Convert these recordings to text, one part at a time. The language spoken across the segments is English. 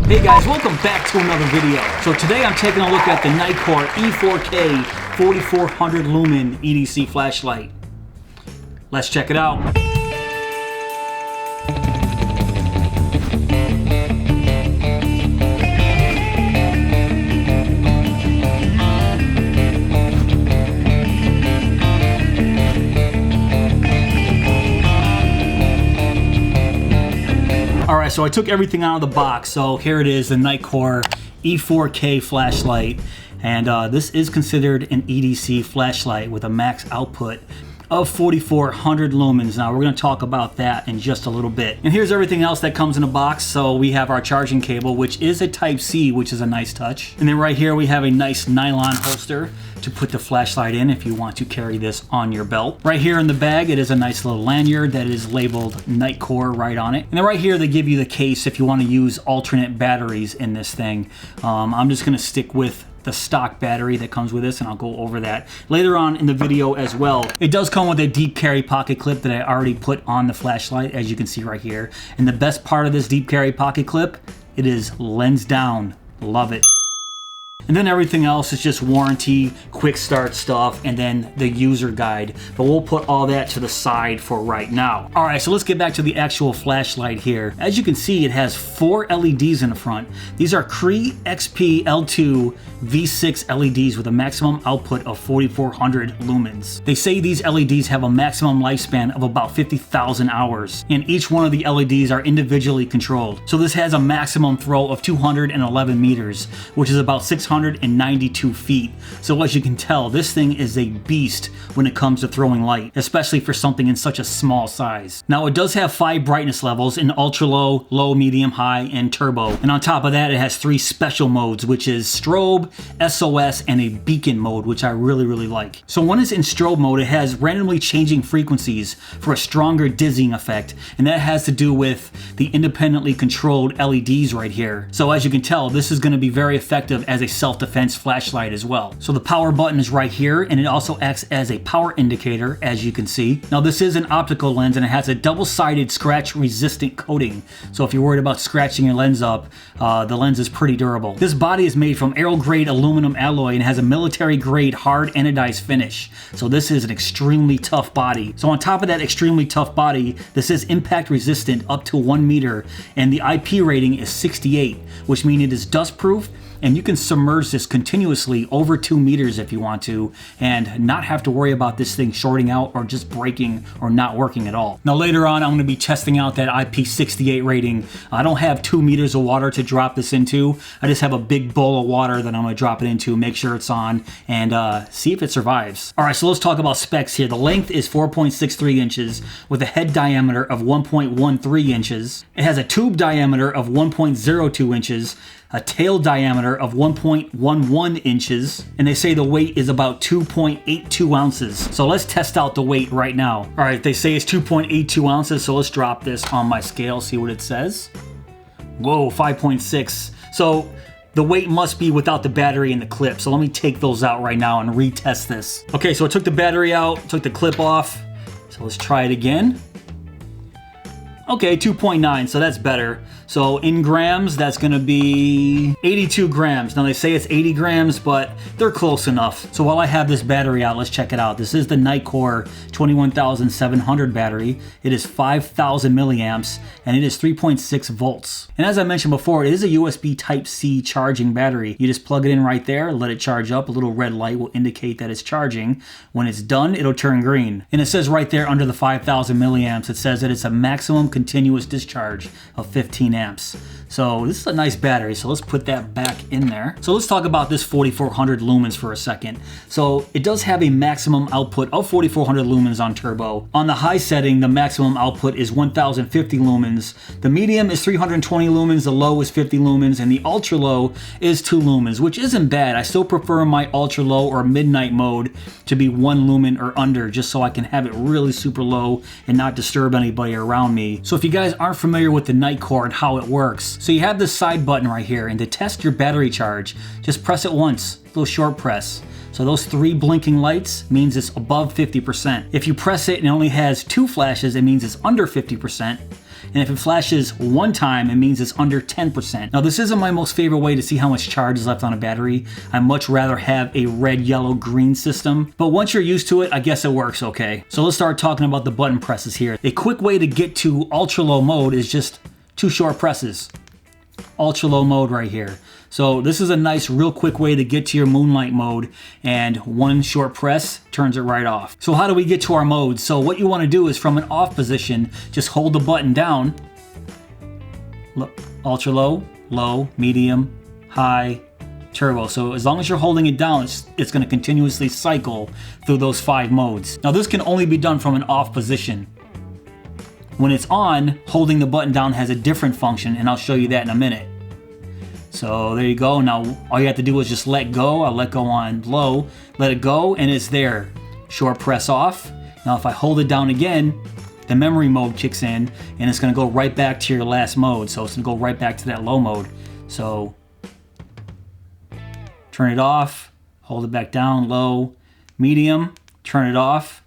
Hey guys, welcome back to another video. So today I'm taking a look at the Nitecore E4K 4400 lumen EDC flashlight. Let's check it out. Alright, so I took everything out of the box. So here it is, the Nitecore E4K flashlight. And this is considered an EDC flashlight with a max output of 4400 lumens. Now we're going to talk about that in just a little bit. And here's everything else that comes in a box. So we have our charging cable, which is a Type-C, which is a nice touch. And then right here we have a nice nylon holster to put the flashlight in if you want to carry this on your belt. Right here in the bag, it is a nice little lanyard that is labeled Nitecore right on it. And then right here they give you the case if you want to use alternate batteries in this thing. I'm just going to stick with the stock battery that comes with this, and I'll go over that later on in the video as well. It does come with a deep carry pocket clip that I already put on the flashlight, as you can see right here. And the best part of this deep carry pocket clip, it is lens down. Love it. And then everything else is just warranty, quick start stuff, and then the user guide. But we'll put all that to the side for right now. All right, so let's get back to the actual flashlight here. As you can see, it has 4 LEDs in the front. These are CREE XP-L2 V6 LEDs with a maximum output of 4400 lumens. They say these LEDs have a maximum lifespan of about 50,000 hours, and each one of the LEDs are individually controlled. So this has a maximum throw of 211 meters, which is about 692 feet. So as you can tell, this thing is a beast when it comes to throwing light, especially for something in such a small size. Now it does have 5 brightness levels in ultra low, low, medium, high, and turbo. And on top of that, it has 3 special modes, which is strobe, SOS, and a beacon mode, which I really like. So when it's in strobe mode, it has randomly changing frequencies for a stronger dizzying effect, and that has to do with the independently controlled LEDs right here. So as you can tell, this is going to be very effective as a self-defense flashlight as well. So the power button is right here, and it also acts as a power indicator, as you can see. Now this is an optical lens, and it has a double-sided scratch-resistant coating. So if you're worried about scratching your lens up, the lens is pretty durable. This body is made from aero-grade aluminum alloy and has a military-grade hard anodized finish. So this is an extremely tough body. So on top of that extremely tough body, this is impact-resistant up to 1 meter, and the IP rating is 68, which means it is dust-proof, and you can submerge this continuously over 2 meters if you want to, and not have to worry about this thing shorting out or just breaking or not working at all. Now later on, I'm going to be testing out that Ip68 rating. I don't have 2 meters of water to drop this into. I just have a big bowl of water that I'm going to drop it into, make sure it's on, and see if it survives. All right, so let's talk about specs here. The length is 4.63 inches with a head diameter of 1.13 inches. It has a tube diameter of 1.02 inches, a tail diameter of 1.11 inches, and they say the weight is about 2.82 ounces. So let's test out the weight right now. All right, they say it's 2.82 ounces, so let's drop this on my scale, see what it says. Whoa, 5.6. So the weight must be without the battery and the clip. So let me take those out right now and retest this. Okay, so I took the battery out, took the clip off. So let's try it again. Okay, 2.9, so that's better. So in grams, that's gonna be 82 grams. Now they say it's 80 grams, but they're close enough. So while I have this battery out, let's check it out. This is the Nitecore 21700 battery. It is 5000 milliamps, and it is 3.6 volts. And as I mentioned before, it is a USB Type-C charging battery. You just plug it in right there, let it charge up. A little red light will indicate that it's charging. When it's done, it'll turn green. And it says right there under the 5000 milliamps, it says that it's a maximum continuous discharge of 15 amps. So this is a nice battery, so let's put that back in there. So let's talk about this 4400 lumens for a second. So it does have a maximum output of 4400 lumens on turbo. On the high setting, the maximum output is 1050 lumens. The medium is 320 lumens, the low is 50 lumens, and the ultra low is 2 lumens, which isn't bad. I still prefer my ultra low or midnight mode to be 1 lumen or under, just so I can have it really super low and not disturb anybody around me. So if you guys aren't familiar with the Nitecore and how it works, So you have this side button right here, and to test your battery charge, just press it once, a little short press. So those 3 blinking lights means it's above 50%. If you press it and it only has 2 flashes, it means it's under 50%. And if it flashes one time, it means it's under 10%. Now this isn't my most favorite way to see how much charge is left on a battery. I much rather have a red, yellow, green system. But once you're used to it, I guess it works okay. So let's start talking about the button presses here. A quick way to get to ultra low mode is just 2 short presses. Ultra low mode right here. So this is a nice real quick way to get to your Moonlight mode, and 1 short press turns it right off. So how do we get to our modes? So what you want to do is from an off position, just hold the button down. Ultra low, low, medium, high, turbo. So as long as you're holding it down, it's going to continuously cycle through those 5 modes. Now this can only be done from an off position. When it's on, holding the button down has a different function, and I'll show you that in a minute. So there you go. Now all you have to do is just let go. I'll let go on low, let it go, and it's there. Short press off. Now if I hold it down again, the memory mode kicks in, and it's going to go right back to your last mode. So it's going to go right back to that low mode. So turn it off, hold it back down, low, medium, turn it off.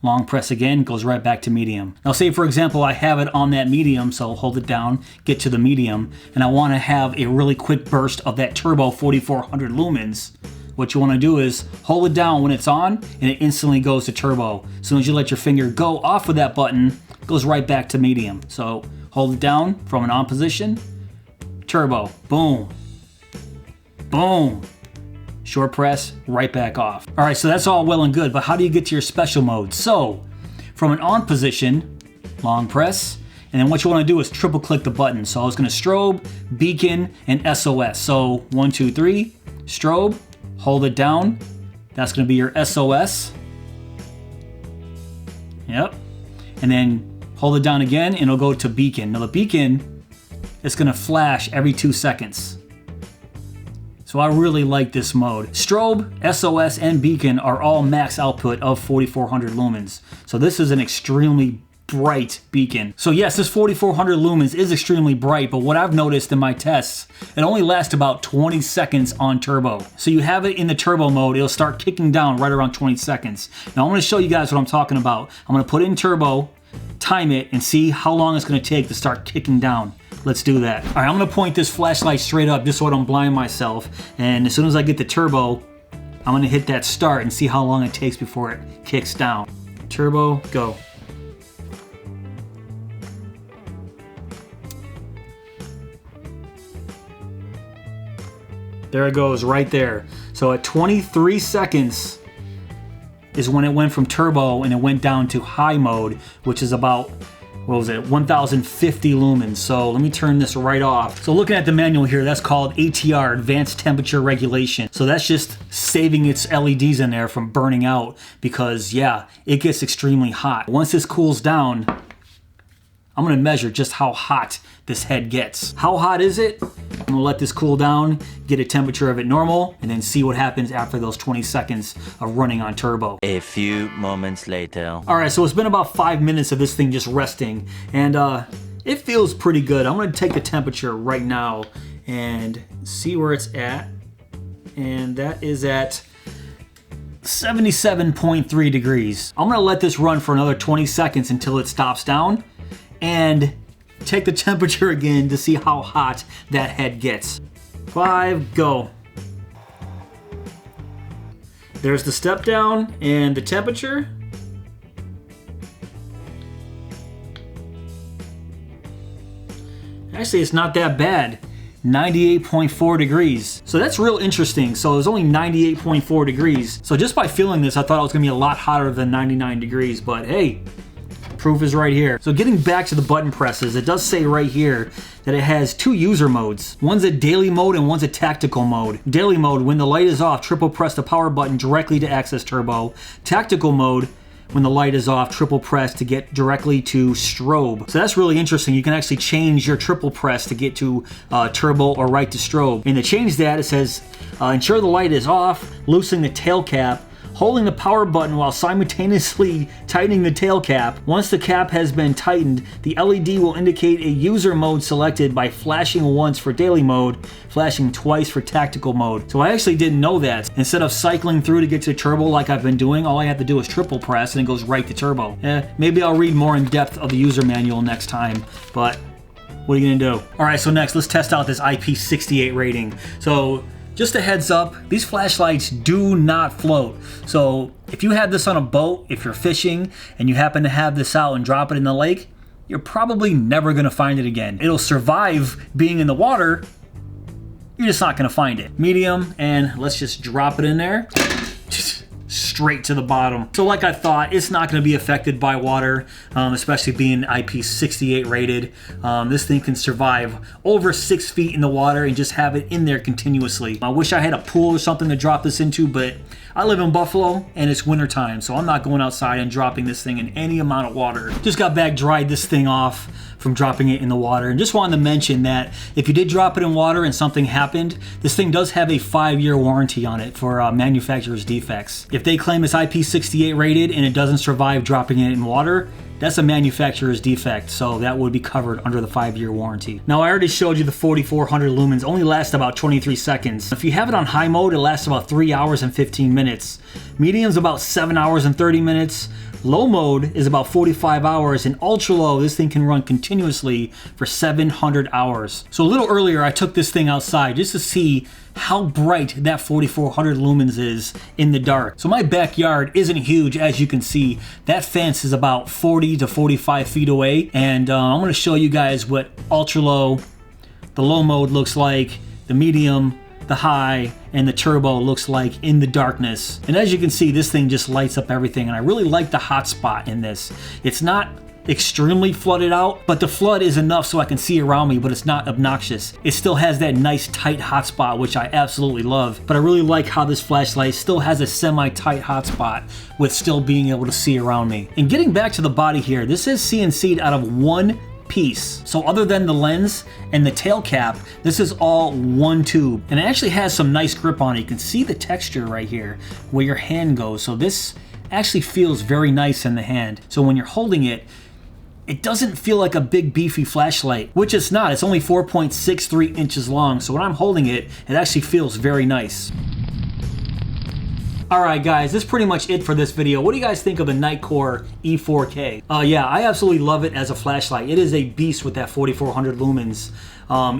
Long press again, goes right back to medium. Now say for example, I have it on that medium, so hold it down, get to the medium, and I want to have a really quick burst of that turbo 4400 lumens. What you want to do is hold it down when it's on, and it instantly goes to turbo. As soon as you let your finger go off of that button, it goes right back to medium. So hold it down from an on position, turbo, boom, boom. Short press, right back off. All right, so that's all well and good, but how do you get to your special mode? So, from an on position, long press, and then what you want to do is triple click the button. So I was going to strobe, beacon, and SOS. So 1, 2, 3, strobe, hold it down. That's going to be your SOS. Yep. And then hold it down again, and it'll go to beacon. Now the beacon is going to flash every 2 seconds. So I really like this mode. Strobe, SOS, and beacon are all max output of 4400 lumens. So this is an extremely bright beacon. So yes, this 4400 lumens is extremely bright, but what I've noticed in my tests, it only lasts about 20 seconds on turbo. So you have it in the turbo mode, it'll start kicking down right around 20 seconds. Now I'm gonna show you guys what I'm talking about. I'm gonna put it in turbo, time it, and see how long it's gonna take to start kicking down. Let's do that. All right, I'm gonna point this flashlight straight up just so I don't blind myself. And as soon as I get the turbo, I'm gonna hit that start and see how long it takes before it kicks down. Turbo, go. There it goes, right there. So at 23 seconds is when it went from turbo and it went down to high mode, which is about, what was it, 1050 lumens. So let me turn this right off. So looking at the manual here, that's called ATR, Advanced Temperature Regulation. So that's just saving its LEDs in there from burning out because yeah, it gets extremely hot. Once this cools down, I'm gonna measure just how hot this head gets. How hot is it? I'm gonna let this cool down, get a temperature of it normal, and then see what happens after those 20 seconds of running on turbo. A few moments later. All right, so it's been about 5 minutes of this thing just resting, and it feels pretty good. I'm gonna take the temperature right now and see where it's at, and that is at 77.3 degrees. I'm gonna let this run for another 20 seconds until it stops down, and take the temperature again to see how hot that head gets. 5, go. There's the step down and the temperature. Actually, it's not that bad. 98.4 degrees. So that's real interesting. So it was only 98.4 degrees. So just by feeling this, I thought it was gonna be a lot hotter than 99 degrees, but hey, proof is right here. So getting back to the button presses, it does say right here that it has 2 user modes. One's a daily mode and one's a tactical mode. Daily mode, when the light is off, triple press the power button directly to access turbo. Tactical mode, when the light is off, triple press to get directly to strobe. So that's really interesting. You can actually change your triple press to get to turbo or right to strobe. And to change that, it says, ensure the light is off, loosen the tail cap, holding the power button while simultaneously tightening the tail cap. Once the cap has been tightened, the LED will indicate a user mode selected by flashing once for daily mode, flashing twice for tactical mode. So I actually didn't know that. Instead of cycling through to get to turbo like I've been doing, all I have to do is triple press and it goes right to turbo. Maybe I'll read more in depth of the user manual next time, but what are you gonna do? All right, so next let's test out this IP68 rating. So just a heads up, these flashlights do not float. So if you have this on a boat, if you're fishing and you happen to have this out and drop it in the lake, you're probably never gonna find it again. It'll survive being in the water, you're just not gonna find it. Medium, and let's just drop it in there. Straight to the bottom. So like I thought, it's not going to be affected by water, especially being IP68 rated. This thing can survive over 6 feet in the water and just have it in there continuously. I wish I had a pool or something to drop this into, but I live in Buffalo and it's winter time, so I'm not going outside and dropping this thing in any amount of water. Just got back, dried this thing off from dropping it in the water, and just wanted to mention that if you did drop it in water and something happened, this thing does have a 5-year warranty on it for manufacturer's defects. If they claim it's IP68 rated and it doesn't survive dropping it in water, that's a manufacturer's defect, so that would be covered under the 5-year warranty. Now I already showed you the 4400 lumens only lasts about 23 seconds. If you have it on high mode, it lasts about 3 hours and 15 minutes. Medium's about 7 hours and 30 minutes. Low mode is about 45 hours, and ultra low, this thing can run continuously for 700 hours. So a little earlier, I took this thing outside just to see how bright that 4400 lumens is in the dark. So my backyard isn't huge, as you can see. That fence is about 40 to 45 feet away, and I'm gonna show you guys what ultra low, the low mode looks like, the medium, the high, and the turbo looks like in the darkness. And as you can see, this thing just lights up everything, and I really like the hotspot in this. It's not extremely flooded out, but the flood is enough so I can see around me, but it's not obnoxious. It still has that nice tight hotspot, which I absolutely love. But I really like how this flashlight still has a semi-tight hotspot with still being able to see around me. And getting back to the body here, this is CNC'd out of one piece. So other than the lens and the tail cap, this is all one tube, and it actually has some nice grip on it. You can see the texture right here where your hand goes, so this actually feels very nice in the hand. So when you're holding it, it doesn't feel like a big beefy flashlight, which it's not. It's only 4.63 inches long, so when I'm holding it, it actually feels very nice. Alright guys, that's pretty much it for this video. What do you guys think of the Nitecore E4K? Yeah, I absolutely love it as a flashlight. It is a beast with that 4400 lumens.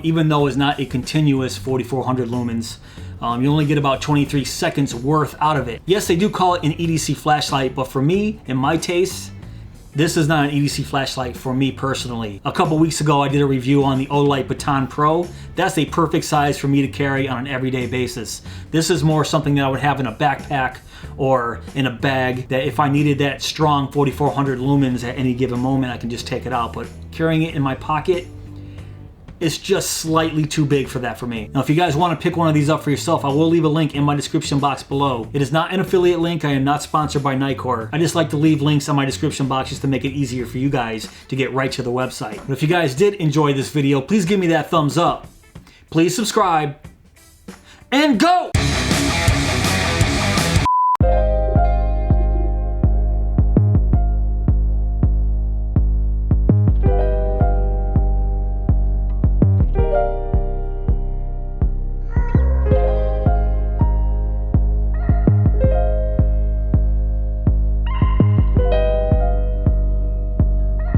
Even though it's not a continuous 4400 lumens, you only get about 23 seconds worth out of it. Yes, they do call it an EDC flashlight, but for me, in my taste, this is not an EDC flashlight for me personally. A couple weeks ago, I did a review on the Olight Baton Pro. That's a perfect size for me to carry on an everyday basis. This is more something that I would have in a backpack or in a bag, that if I needed that strong 4400 lumens at any given moment, I can just take it out. But carrying it in my pocket, it's just slightly too big for that for me. Now, if you guys want to pick one of these up for yourself, I will leave a link in my description box below. It is not an affiliate link. I am not sponsored by Nitecore. I just like to leave links on my description box just to make it easier for you guys to get right to the website. But if you guys did enjoy this video, please give me that thumbs up. Please subscribe and go!